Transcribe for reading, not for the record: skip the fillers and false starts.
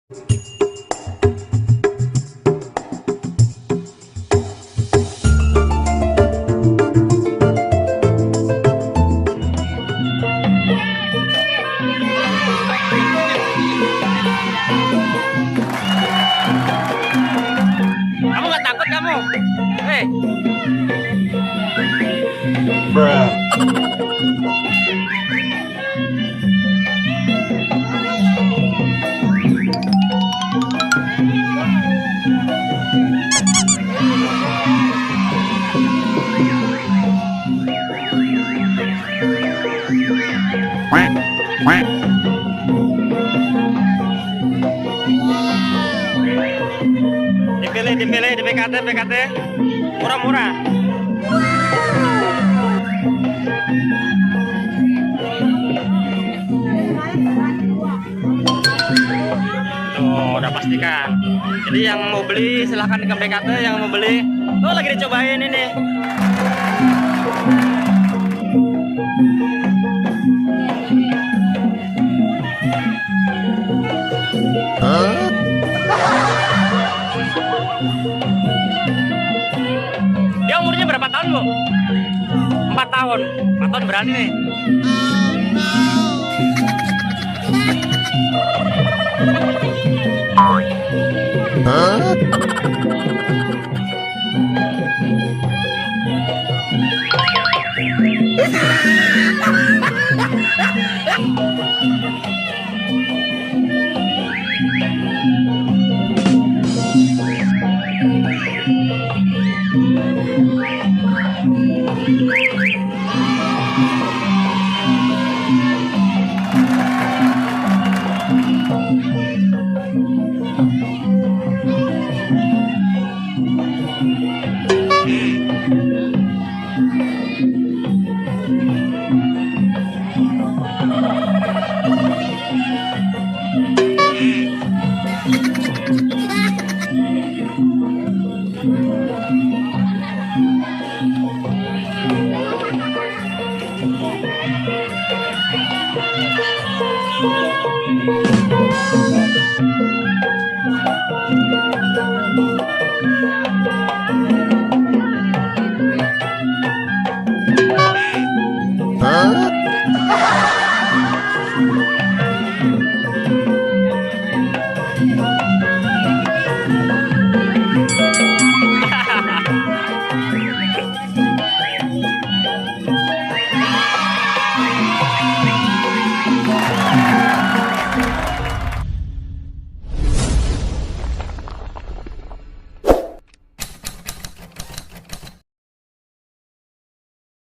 Kamu nggak takut kamu? Hei. Bruh. Dipilih, di PKT, murah-murah. Tuh, udah pastikan. Jadi yang mau beli silahkan ke PKT, yang mau beli. Tuh lagi dicobain ini. Dia umurnya berapa tahun, Bu? 4 tahun. 4 tahun berani nih. Hah?